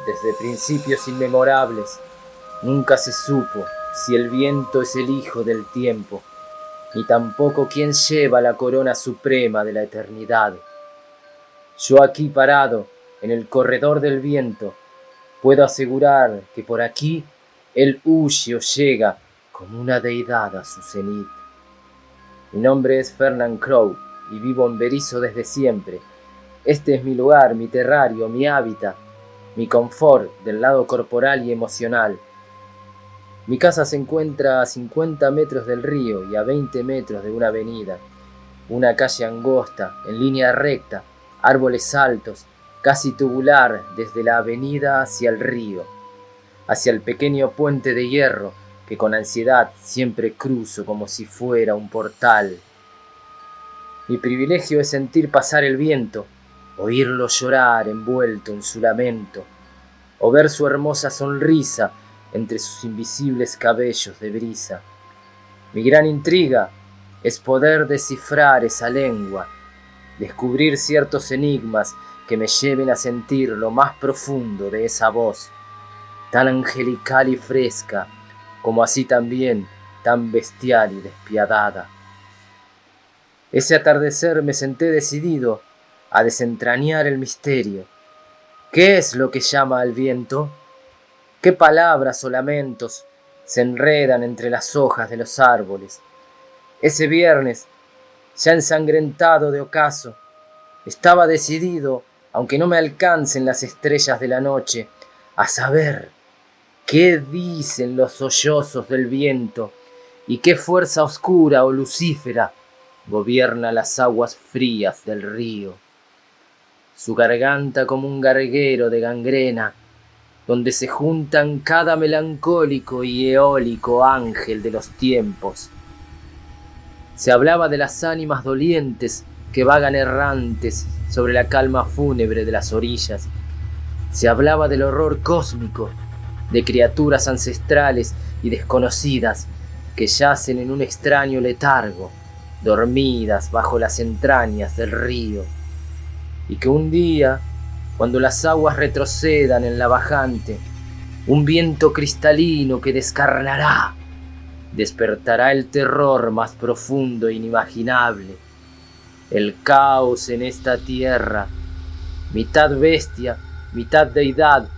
Desde principios inmemorables, nunca se supo si el viento es el hijo del tiempo, ni tampoco quién lleva la corona suprema de la eternidad. Yo aquí parado, en el corredor del viento, puedo asegurar que por aquí él huye o llega como una deidad a su cenit. Mi nombre es Fernand Crowe y vivo en Berisso desde siempre. Este es mi lugar, mi terrario, mi hábitat, mi confort del lado corporal y emocional. Mi casa se encuentra a 50 metros del río y a 20 metros de una avenida. Una calle angosta, en línea recta, árboles altos, casi tubular desde la avenida hacia el río, hacia el pequeño puente de hierro que con ansiedad siempre cruzo como si fuera un portal. Mi privilegio es sentir pasar el viento, oírlo llorar envuelto en su lamento, o ver su hermosa sonrisa entre sus invisibles cabellos de brisa. Mi gran intriga es poder descifrar esa lengua, descubrir ciertos enigmas que me lleven a sentir lo más profundo de esa voz, tan angelical y fresca, como así también tan bestial y despiadada. Ese atardecer me senté decidido a desentrañar el misterio. ¿Qué es lo que llama al viento? ¿Qué palabras o lamentos se enredan entre las hojas de los árboles? Ese viernes, ya ensangrentado de ocaso, estaba decidido, aunque no me alcancen las estrellas de la noche, a saber qué dicen los sollozos del viento y qué fuerza oscura o lucífera gobierna las aguas frías del río. Su garganta como un garguero de gangrena, donde se juntan cada melancólico y eólico ángel de los tiempos. Se hablaba de las ánimas dolientes que vagan errantes sobre la calma fúnebre de las orillas. Se hablaba del horror cósmico, de criaturas ancestrales y desconocidas que yacen en un extraño letargo, dormidas bajo las entrañas del río, y que un día, cuando las aguas retrocedan en la bajante, un viento cristalino que descarnará, despertará el terror más profundo e inimaginable, el caos en esta tierra, mitad bestia, mitad deidad,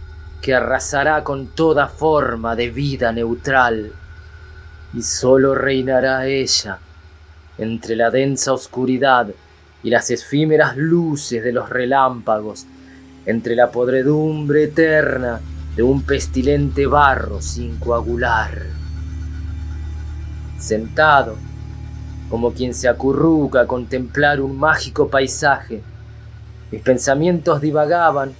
que arrasará con toda forma de vida neutral, y solo reinará ella entre la densa oscuridad y las efímeras luces de los relámpagos, entre la podredumbre eterna de un pestilente barro sin coagular. Sentado, como quien se acurruca a contemplar un mágico paisaje, mis pensamientos divagaban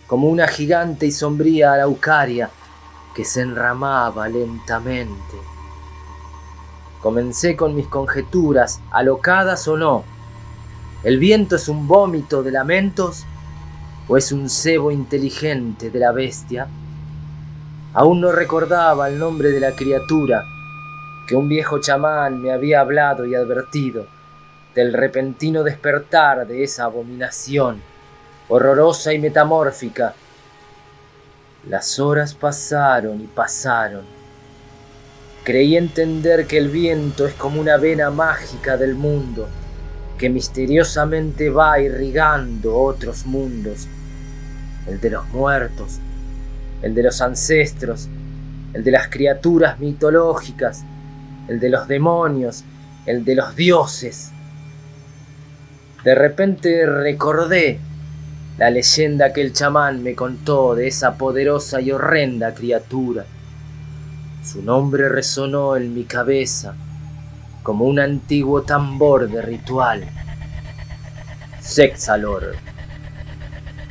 como una gigante y sombría araucaria que se enramaba lentamente. Comencé con mis conjeturas, alocadas o no. ¿El viento es un vómito de lamentos o es un cebo inteligente de la bestia? Aún no recordaba el nombre de la criatura que un viejo chamán me había hablado y advertido del repentino despertar de esa abominación horrorosa y metamórfica. Las horas pasaron y pasaron. Creí entender que el viento es como una vena mágica del mundo que misteriosamente va irrigando otros mundos, el de los muertos, el de los ancestros, el de las criaturas mitológicas, el de los demonios, el de los dioses. De repente recordé la leyenda que el chamán me contó de esa poderosa y horrenda criatura. Su nombre resonó en mi cabeza como un antiguo tambor de ritual. Sexalor.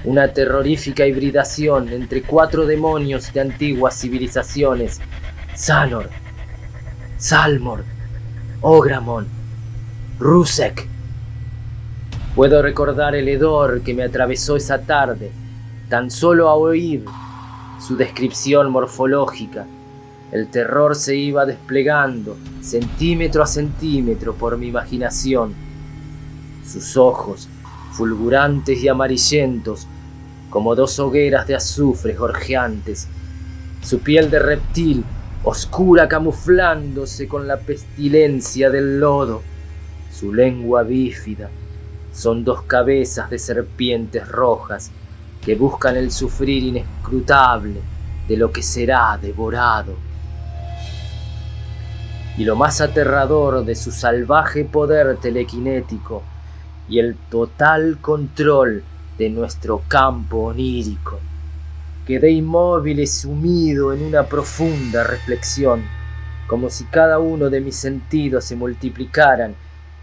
Una terrorífica hibridación entre 4 demonios de antiguas civilizaciones: Sanor, Salmor, Ogramon, Rusek. Puedo recordar el hedor que me atravesó esa tarde, tan solo a oír su descripción morfológica. El terror se iba desplegando centímetro a centímetro por mi imaginación. Sus ojos, fulgurantes y amarillentos, como dos hogueras de azufre gorjeantes, su piel de reptil, oscura camuflándose con la pestilencia del lodo, su lengua bífida, son dos cabezas de serpientes rojas que buscan el sufrir inescrutable de lo que será devorado. Y lo más aterrador de su salvaje poder telequinético y el total control de nuestro campo onírico. Quedé inmóvil y sumido en una profunda reflexión, como si cada uno de mis sentidos se multiplicaran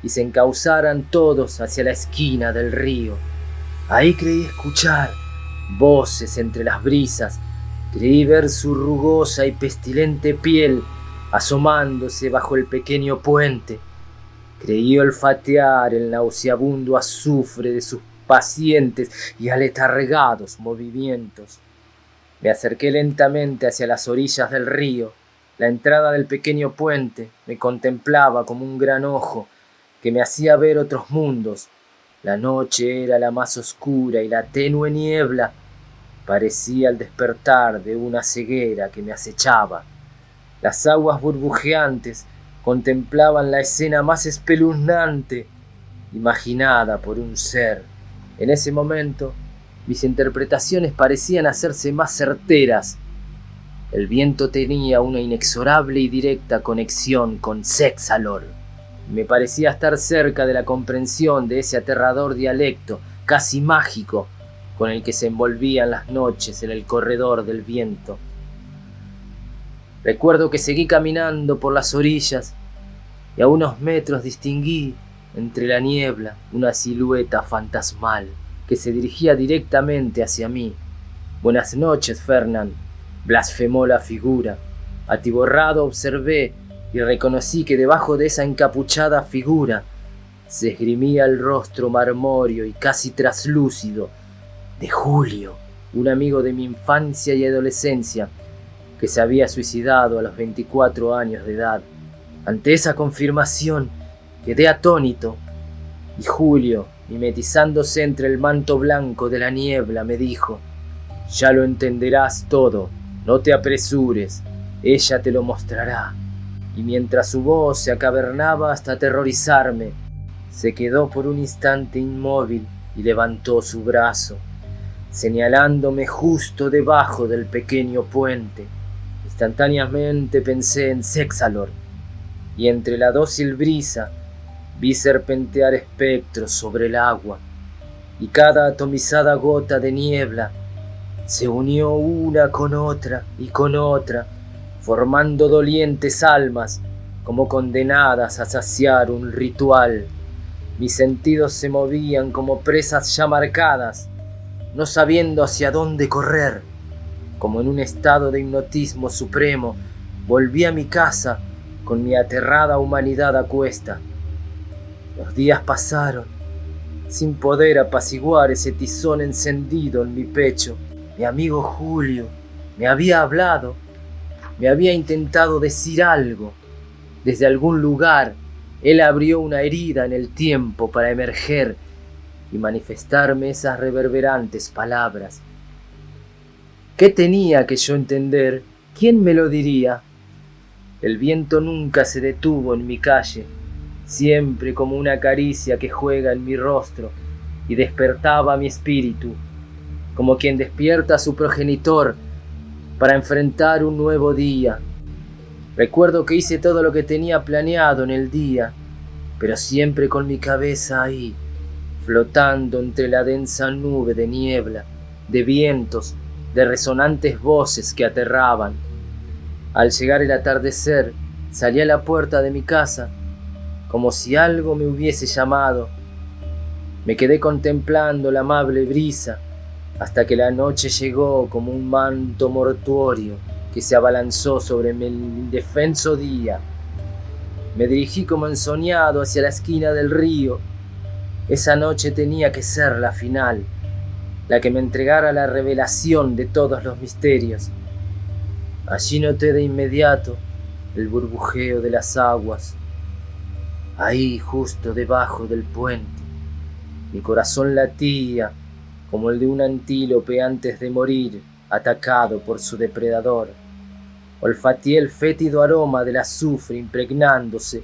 y se encauzaran todos hacia la esquina del río. Ahí creí escuchar voces entre las brisas, creí ver su rugosa y pestilente piel asomándose bajo el pequeño puente, creí olfatear el nauseabundo azufre de sus pacientes y aletargados movimientos. Me acerqué lentamente hacia las orillas del río. La entrada del pequeño puente me contemplaba como un gran ojo que me hacía ver otros mundos. La noche era la más oscura y la tenue niebla parecía el despertar de una ceguera que me acechaba. Las aguas burbujeantes contemplaban la escena más espeluznante imaginada por un ser. En ese momento, mis interpretaciones parecían hacerse más certeras. El viento tenía una inexorable y directa conexión con Sexalor. Me parecía estar cerca de la comprensión de ese aterrador dialecto, casi mágico, con el que se envolvían las noches en el corredor del viento. Recuerdo que seguí caminando por las orillas y a unos metros distinguí, entre la niebla, una silueta fantasmal que se dirigía directamente hacia mí. «Buenas noches, Fernand», blasfemó la figura. Atiborrado observé y reconocí que debajo de esa encapuchada figura se esgrimía el rostro marmóreo y casi traslúcido de Julio, un amigo de mi infancia y adolescencia que se había suicidado a los 24 años de edad. Ante esa confirmación quedé atónito y Julio, mimetizándose entre el manto blanco de la niebla, me dijo: «Ya lo entenderás todo, no te apresures, ella te lo mostrará». Y mientras su voz se acavernaba hasta aterrorizarme, se quedó por un instante inmóvil y levantó su brazo, señalándome justo debajo del pequeño puente. Instantáneamente pensé en Sexalor, y entre la dócil brisa vi serpentear espectros sobre el agua, y cada atomizada gota de niebla se unió una con otra y con otra, formando dolientes almas como condenadas a saciar un ritual. Mis sentidos se movían como presas ya marcadas, no sabiendo hacia dónde correr. Como en un estado de hipnotismo supremo, volví a mi casa con mi aterrada humanidad a cuesta. Los días pasaron, sin poder apaciguar ese tizón encendido en mi pecho. Mi amigo Julio me había hablado, me había intentado decir algo. Desde algún lugar, él abrió una herida en el tiempo para emerger y manifestarme esas reverberantes palabras. ¿Qué tenía que yo entender? ¿Quién me lo diría? El viento nunca se detuvo en mi calle, siempre como una caricia que juega en mi rostro y despertaba mi espíritu, como quien despierta a su progenitor para enfrentar un nuevo día. Recuerdo que hice todo lo que tenía planeado en el día, pero siempre con mi cabeza ahí, flotando entre la densa nube de niebla, de vientos, de resonantes voces que aterraban. Al llegar el atardecer, salí a la puerta de mi casa, como si algo me hubiese llamado. Me quedé contemplando la amable brisa, hasta que la noche llegó como un manto mortuorio que se abalanzó sobre mi indefenso día. Me dirigí como ensoñado hacia la esquina del río. Esa noche tenía que ser la final, la que me entregara la revelación de todos los misterios. Allí noté de inmediato el burbujeo de las aguas. Ahí, justo debajo del puente, mi corazón latía como el de un antílope antes de morir, atacado por su depredador. Olfateé el fétido aroma del azufre impregnándose,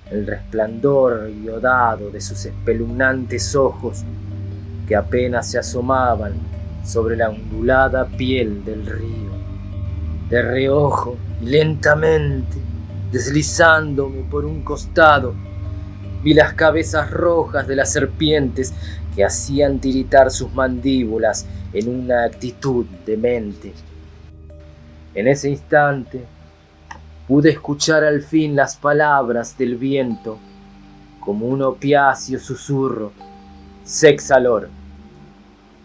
el resplandor iodado de sus espeluznantes ojos que apenas se asomaban sobre la ondulada piel del río. De reojo y lentamente, deslizándome por un costado, vi las cabezas rojas de las serpientes que hacían tiritar sus mandíbulas en una actitud demente. En ese instante pude escuchar al fin las palabras del viento como un opiáceo susurro. Sexalor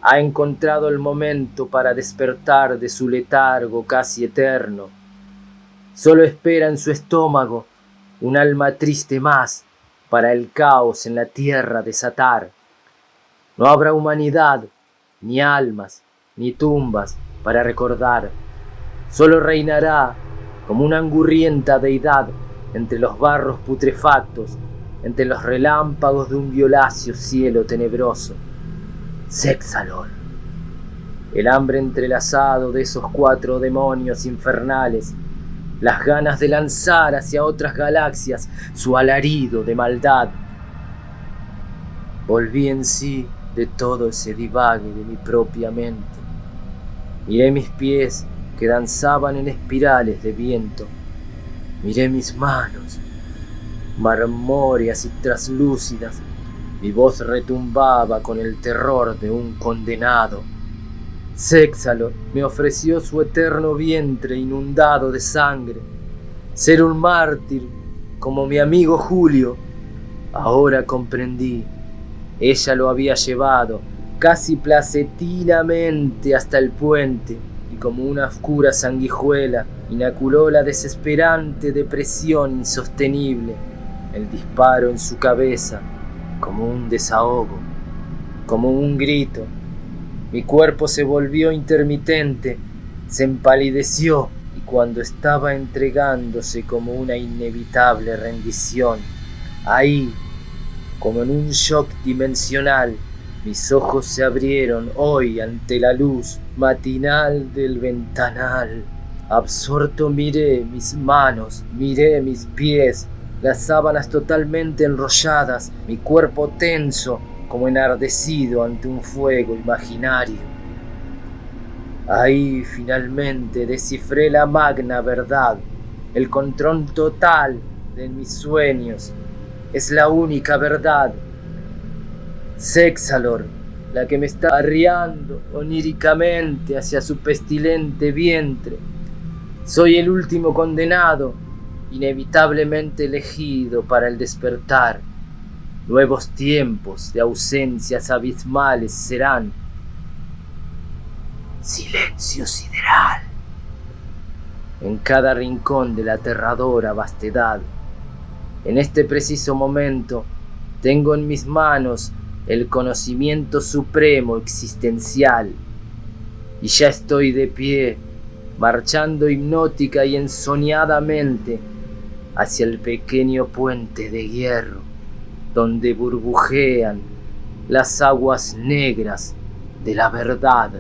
ha encontrado el momento para despertar de su letargo casi eterno. Solo espera en su estómago un alma triste más para el caos en la tierra desatar. No habrá humanidad, ni almas, ni tumbas para recordar. Solo reinará como una angurrienta deidad entre los barros putrefactos, entre los relámpagos de un violáceo cielo tenebroso. Sexalor, el hambre entrelazado de esos 4 demonios infernales, las ganas de lanzar hacia otras galaxias su alarido de maldad. Volví en sí de todo ese divague de mi propia mente. Miré mis pies que danzaban en espirales de viento. Miré mis manos, marmóreas y traslúcidas. Mi voz retumbaba con el terror de un condenado. Sexalor me ofreció su eterno vientre inundado de sangre. Ser un mártir como mi amigo Julio. Ahora comprendí. Ella lo había llevado casi placentinamente hasta el puente y como una oscura sanguijuela inoculó la desesperante depresión insostenible. El disparo en su cabeza como un desahogo, como un grito. Mi cuerpo se volvió intermitente, se empalideció y cuando estaba entregándose como una inevitable rendición, ahí, como en un shock dimensional, mis ojos se abrieron hoy ante la luz matinal del ventanal. Absorto miré mis manos, miré mis pies, las sábanas totalmente enrolladas, mi cuerpo tenso como enardecido ante un fuego imaginario. Ahí finalmente descifré la magna verdad, el control total de mis sueños. Es la única verdad. Sexalor, la que me está arriando oníricamente hacia su pestilente vientre. Soy el último condenado, inevitablemente elegido para el despertar. Nuevos tiempos de ausencias abismales serán. Silencio sideral. En cada rincón de la aterradora vastedad. En este preciso momento tengo en mis manos el conocimiento supremo existencial y ya estoy de pie, marchando hipnótica y ensoñadamente hacia el pequeño puente de hierro donde burbujean las aguas negras de la verdad.